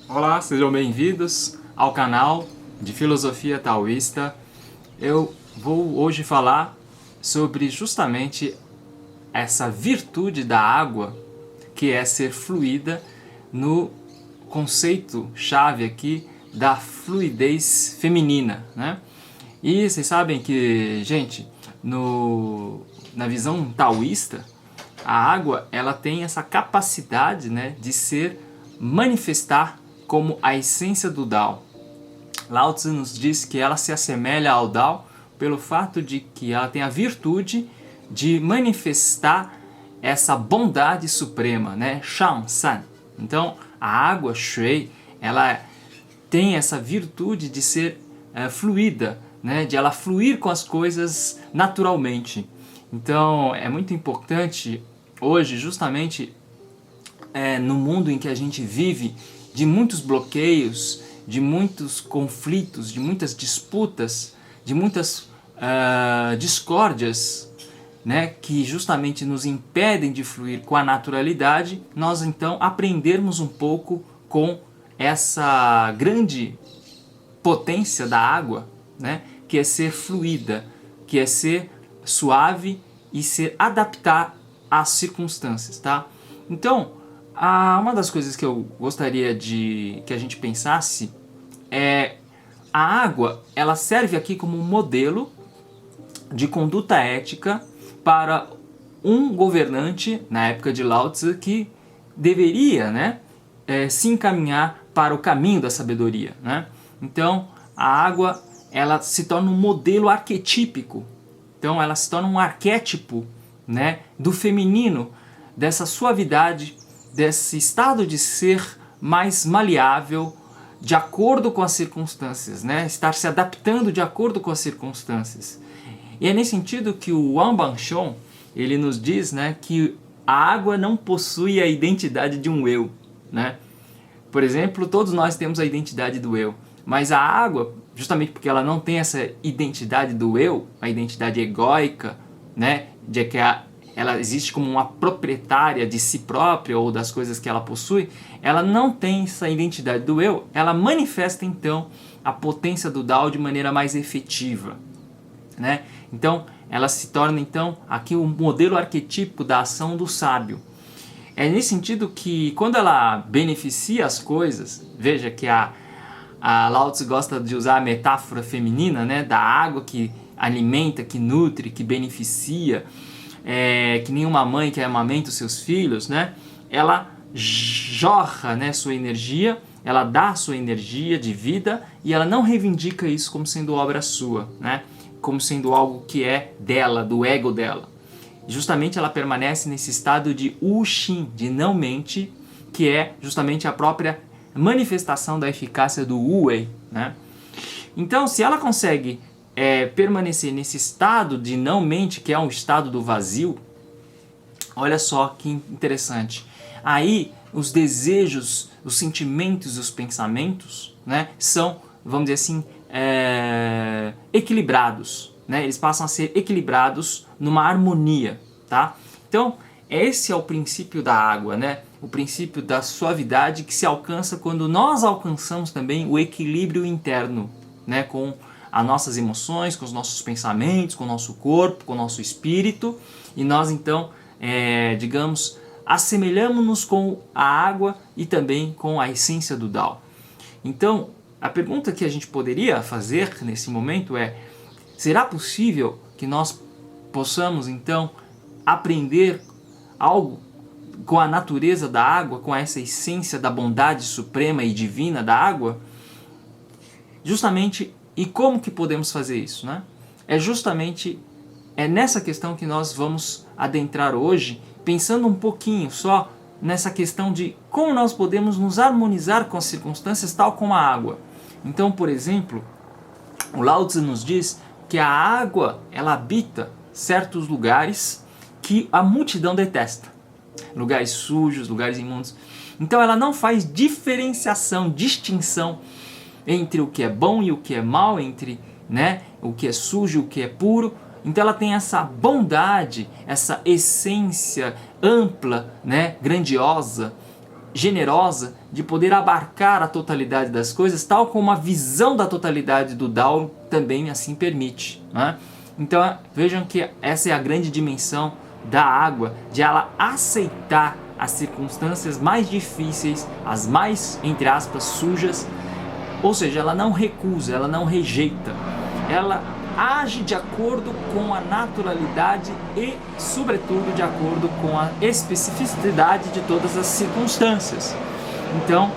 Olá, sejam bem-vindos ao canal de Filosofia Taoísta. Eu vou hoje falar sobre justamente essa virtude da água, que é ser fluida, no conceito-chave aqui da fluidez feminina, né? E vocês sabem que, gente, na visão taoísta, a água ela tem essa capacidade, né, de manifestar como a essência do Tao. Lao Tzu nos diz que ela se assemelha ao Tao pelo fato de que ela tem a virtude de manifestar essa bondade suprema, né? Shang San. Então, a água Shui, ela tem essa virtude de ser fluida, né? De ela fluir com as coisas naturalmente. Então, é muito importante hoje, justamente no mundo em que a gente vive, de muitos bloqueios, de muitos conflitos, de muitas disputas, de muitas discórdias, né, que justamente nos impedem de fluir com a naturalidade, nós então aprendermos um pouco com essa grande potência da água, né, que é ser fluida, que é ser suave e se adaptar às circunstâncias, tá? Então, uma das coisas que eu gostaria de que a gente pensasse é a água, ela serve aqui como um modelo de conduta ética para um governante, na época de Lao Tzu, que deveria, né, se encaminhar para o caminho da sabedoria, né? Então, a água, ela se torna um modelo arquetípico. Então, ela se torna um arquétipo, né, do feminino, dessa suavidade, desse estado de ser mais maleável, de acordo com as circunstâncias, né? Estar se adaptando de acordo com as circunstâncias. E é nesse sentido que o Wang Banshong, ele nos diz, né, que a água não possui a identidade de um eu, né? Por exemplo, todos nós temos a identidade do eu, mas a água, justamente porque ela não tem essa identidade do eu, a identidade egóica, né, de que ela existe como uma proprietária de si própria ou das coisas que ela possui, ela não tem essa identidade do eu, ela manifesta então a potência do Tao de maneira mais efetiva, né? Então, ela se torna então aqui o modelo arquetípico da ação do sábio. É nesse sentido que quando ela beneficia as coisas, veja que a Lao Tzu gosta de usar a metáfora feminina, né, da água que alimenta, que nutre, que beneficia, que nem uma mãe que amamenta os seus filhos, né? Ela jorra, né, sua energia, ela dá sua energia de vida e ela não reivindica isso como sendo obra sua, né? Como sendo algo que é dela, do ego dela. Justamente ela permanece nesse estado de Wu-Xin, de não-mente, que é justamente a própria manifestação da eficácia do Wu-Wei, né? Então, se ela consegue permanecer nesse estado de não-mente, que é um estado do vazio, olha só que interessante. Aí, os desejos, os sentimentos e os pensamentos, né, são, vamos dizer assim, equilibrados, né? Eles passam a ser equilibrados numa harmonia, tá? Então, esse é o princípio da água, né? O princípio da suavidade que se alcança quando nós alcançamos também o equilíbrio interno, né? Com as nossas emoções, com os nossos pensamentos, com o nosso corpo, com o nosso espírito, e nós então, digamos, assemelhamos-nos com a água e também com a essência do Tao. Então, a pergunta que a gente poderia fazer nesse momento é: será possível que nós possamos então aprender algo com a natureza da água, com essa essência da bondade suprema e divina da água? Justamente, e como que podemos fazer isso, né? É nessa questão que nós vamos adentrar hoje, pensando um pouquinho só nessa questão de como nós podemos nos harmonizar com as circunstâncias tal como a água. Então, por exemplo, o Lao Tzu nos diz que a água, ela habita certos lugares que a multidão detesta. Lugares sujos, lugares imundos. Então ela não faz diferenciação, distinção entre o que é bom e o que é mal, entre, né, o que é sujo e o que é puro. Então ela tem essa bondade, essa essência ampla, né, grandiosa, generosa de poder abarcar a totalidade das coisas, tal como a visão da totalidade do Tao também assim permite, né? Então vejam que essa é a grande dimensão da água, de ela aceitar as circunstâncias mais difíceis, as mais, entre aspas, sujas, ou seja, ela não recusa, ela não rejeita, ela age de acordo com a naturalidade e, sobretudo, de acordo com a especificidade de todas as circunstâncias. Então,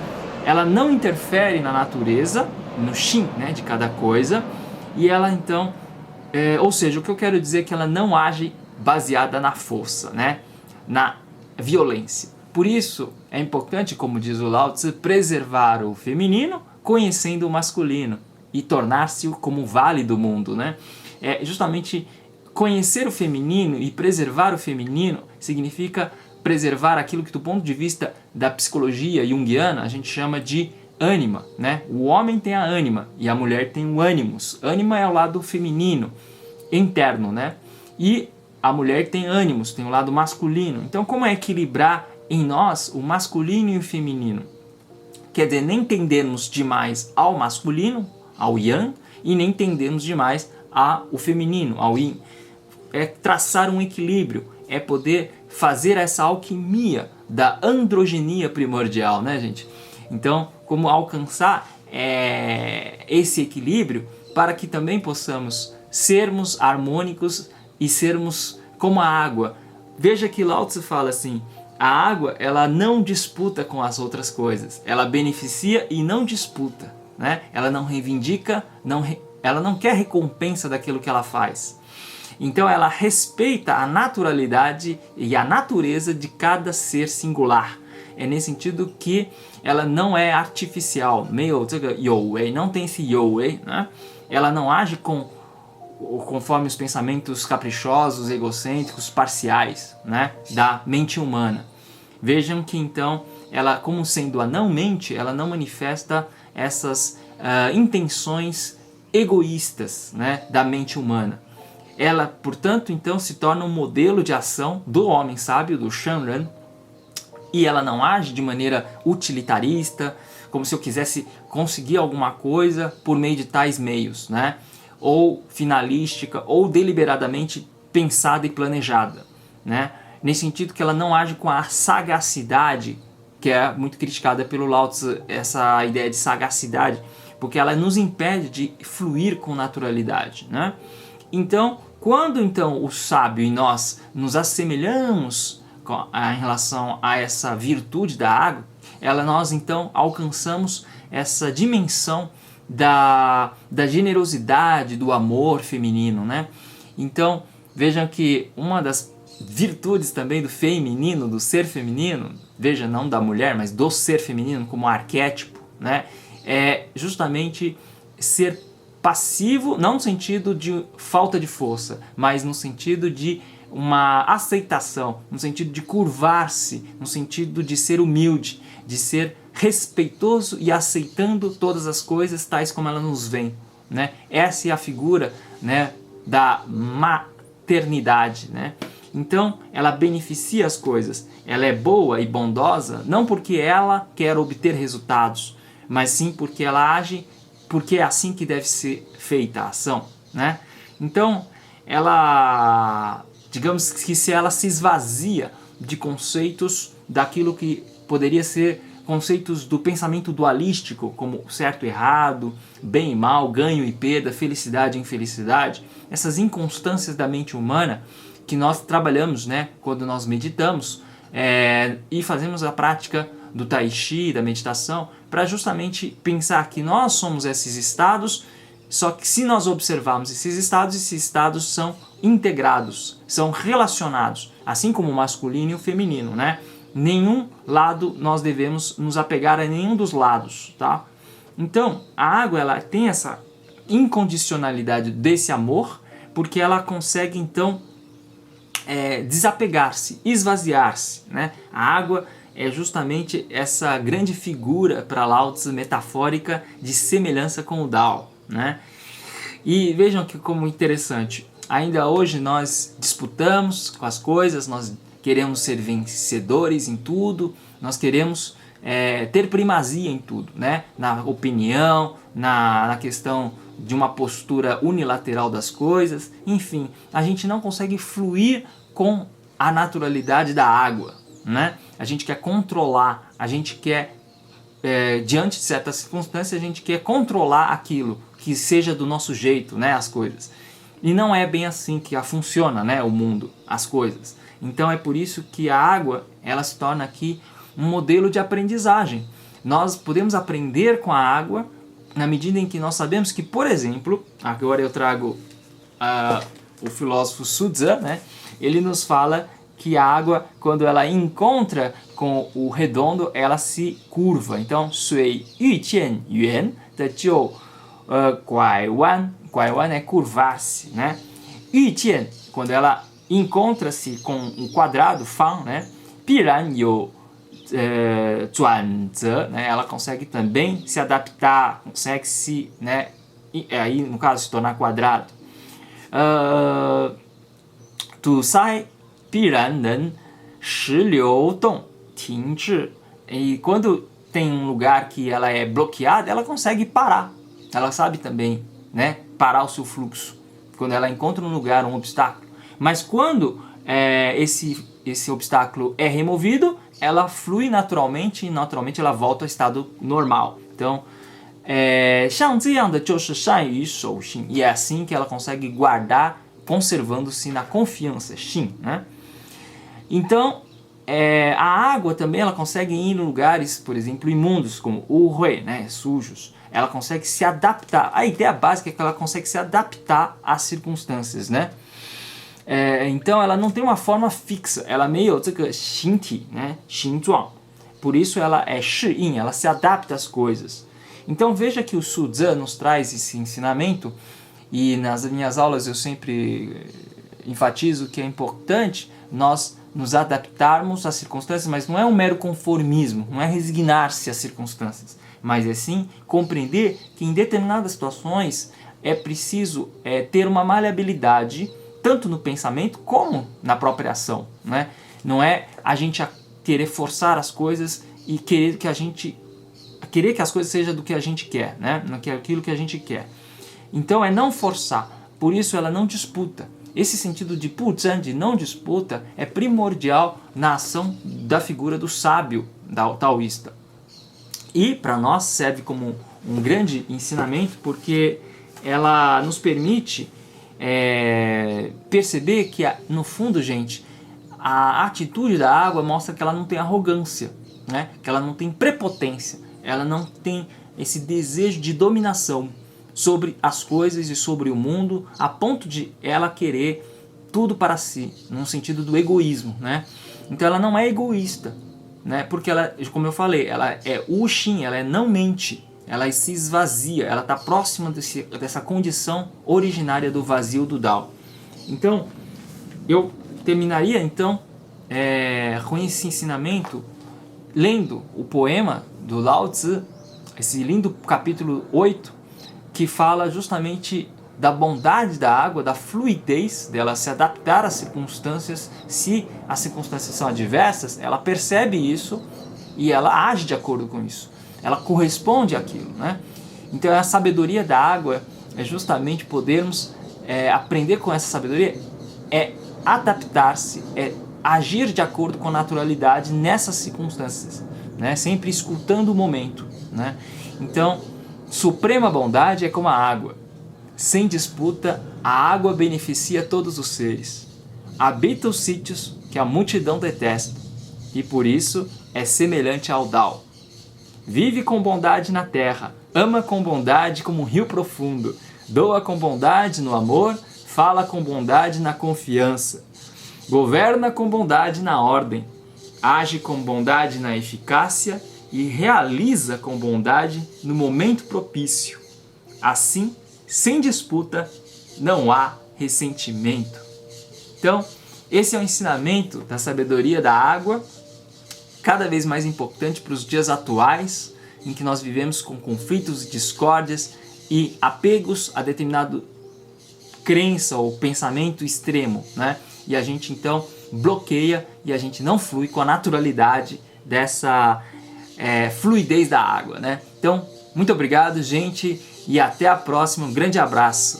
ela não interfere na natureza, no Shin, né, de cada coisa, e ela então, ou seja, o que eu quero dizer é que ela não age baseada na força, né, na violência. Por isso, é importante, como diz o Lao Tzu, preservar o feminino, conhecendo o masculino, e tornar-se como o vale do mundo, né? Justamente conhecer o feminino e preservar o feminino significa preservar aquilo que, do ponto de vista da psicologia junguiana, a gente chama de ânima, né? O homem tem a ânima e a mulher tem o ânimos. Ânima é o lado feminino, interno, né? E a mulher tem ânimos, tem o lado masculino. Então, como é equilibrar em nós o masculino e o feminino? Quer dizer, nem tendermos demais ao masculino, ao Yang, e nem tendermos demais ao feminino, ao Yin. É traçar um equilíbrio, é poder fazer essa alquimia da androgenia primordial, né, gente? Então, como alcançar esse equilíbrio para que também possamos sermos harmônicos e sermos como a água. Veja que Lao Tzu fala assim, a água ela não disputa com as outras coisas, ela beneficia e não disputa, né? Ela não reivindica, ela não quer recompensa daquilo que ela faz. Então ela respeita a naturalidade e a natureza de cada ser singular. É nesse sentido que ela não é artificial, meio you-wei, não tem esse you-wei, né? Ela não age conforme os pensamentos caprichosos, egocêntricos, parciais, né, da mente humana. Vejam que então, ela, como sendo a não-mente, ela não manifesta essas intenções egoístas, né, da mente humana. Ela, portanto, então se torna um modelo de ação do homem sábio, do Shanren, e ela não age de maneira utilitarista, como se eu quisesse conseguir alguma coisa por meio de tais meios, né? Ou finalística, ou deliberadamente pensada e planejada, né? Nesse sentido que ela não age com a sagacidade, que é muito criticada pelo Lao Tzu, essa ideia de sagacidade, porque ela nos impede de fluir com naturalidade, né? Então, quando então o sábio e nós nos assemelhamos em relação a essa virtude da água, nós então alcançamos essa dimensão da generosidade, do amor feminino, né? Então, vejam que uma das virtudes também do feminino, do ser feminino, veja, não da mulher, mas do ser feminino como arquétipo, né? É justamente ser passivo, não no sentido de falta de força, mas no sentido de uma aceitação, no sentido de curvar-se, no sentido de ser humilde, de ser respeitoso e aceitando todas as coisas tais como elas nos vêm, né? Essa é a figura, né, da maternidade, né? Então, ela beneficia as coisas. Ela é boa e bondosa não porque ela quer obter resultados, mas sim porque ela age, porque é assim que deve ser feita a ação, né? Então, ela, digamos que se ela se esvazia de conceitos daquilo que poderia ser conceitos do pensamento dualístico, como certo e errado, bem e mal, ganho e perda, felicidade e infelicidade, essas inconstâncias da mente humana que nós trabalhamos, né, quando nós meditamos e fazemos a prática do Tai Chi, da meditação, para justamente pensar que nós somos esses estados, só que se nós observarmos esses estados são integrados, são relacionados, assim como o masculino e o feminino, né? Nenhum lado nós devemos nos apegar a nenhum dos lados, tá? Então, a água ela tem essa incondicionalidade desse amor, porque ela consegue então desapegar-se, esvaziar-se, né? A água é justamente essa grande figura para Lao Tzu metafórica de semelhança com o Tao, né? E vejam que como interessante, ainda hoje nós disputamos com as coisas, nós queremos ser vencedores em tudo, nós queremos ter primazia em tudo, né? Na opinião, na questão de uma postura unilateral das coisas, enfim, a gente não consegue fluir com a naturalidade da água, né? A gente quer controlar, a gente quer, diante de certas circunstâncias, a gente quer controlar aquilo, que seja do nosso jeito, né? As coisas. E não é bem assim que funciona, né? O mundo, as coisas. Então é por isso que a água, ela se torna aqui um modelo de aprendizagem. Nós podemos aprender com a água na medida em que nós sabemos que, por exemplo, agora eu trago o filósofo Su Tzu, né? Ele nos fala que a água, quando ela encontra com o redondo, ela se curva. Então, sui yu jian yuan de jiu guai wan. Guai wan é curvar-se, né? Yu jian, quando ela encontra-se com um quadrado, fan, né? Piran you né? Ela consegue também se adaptar, consegue se, né? Aí no caso se tornar quadrado. Tu sai piran nen shi liu dong ting zhi. E quando tem um lugar que ela é bloqueada, ela consegue parar. Ela sabe também, né? Parar o seu fluxo. Quando ela encontra um lugar, um obstáculo. Mas quando esse obstáculo é removido, ela flui naturalmente e naturalmente ela volta ao estado normal. Então, 像这样的就是善于守信, e é assim que ela consegue guardar, conservando-se na confiança, 信, né? Então, a água também ela consegue ir em lugares, por exemplo, imundos, como o hui, né, sujos. Ela consegue se adaptar. A ideia básica é que ela consegue se adaptar às circunstâncias, né? Então ela não tem uma forma fixa, ela meio 这个形体, né, 形状. Por isso ela é 适应, ela se adapta às coisas. Então veja que o Su Tzu nos traz esse ensinamento, e nas minhas aulas eu sempre enfatizo que é importante nós nos adaptarmos às circunstâncias, mas não é um mero conformismo, não é resignar-se às circunstâncias, mas é sim compreender que em determinadas situações é preciso ter uma maleabilidade, tanto no pensamento como na própria ação, né? Não é a gente querer forçar as coisas e querer que as coisas sejam do que a gente quer, né? Aquilo que a gente quer. Então é não forçar, por isso ela não disputa. Esse sentido de puzhan, de não disputa, é primordial na ação da figura do sábio taoísta. E para nós serve como um grande ensinamento, porque ela nos permite perceber que, no fundo, gente, a atitude da água mostra que ela não tem arrogância, né? Que ela não tem prepotência, ela não tem esse desejo de dominação sobre as coisas e sobre o mundo, a ponto de ela querer tudo para si, no sentido do egoísmo, né? Então ela não é egoísta, né? Porque ela, como eu falei, ela é Wu-Xin, ela é não mente, ela se esvazia, ela está próxima dessa condição originária do vazio do Tao. Então, eu terminaria então com esse ensinamento lendo o poema do Lao Tzu, esse lindo capítulo 8, que fala justamente da bondade da água, da fluidez dela se adaptar às circunstâncias. Se as circunstâncias são adversas, ela percebe isso e ela age de acordo com isso. Ela corresponde àquilo, né? Então a sabedoria da água é justamente podermos aprender com essa sabedoria, adaptar-se, agir de acordo com a naturalidade nessas circunstâncias, né? Sempre escutando o momento, né? Então, suprema bondade é como a água. Sem disputa, a água beneficia todos os seres. Habita os sítios que a multidão detesta, e por isso é semelhante ao Tao. Vive com bondade na terra, ama com bondade como um rio profundo, doa com bondade no amor, fala com bondade na confiança, governa com bondade na ordem, age com bondade na eficácia e realiza com bondade no momento propício. Assim, sem disputa, não há ressentimento. Então, esse é o ensinamento da sabedoria da água, cada vez mais importante para os dias atuais, em que nós vivemos com conflitos e discórdias e apegos a determinado crença ou pensamento extremo, né? E a gente então bloqueia e a gente não flui com a naturalidade dessa fluidez da água, né? Então, muito obrigado, gente, e até a próxima. Um grande abraço.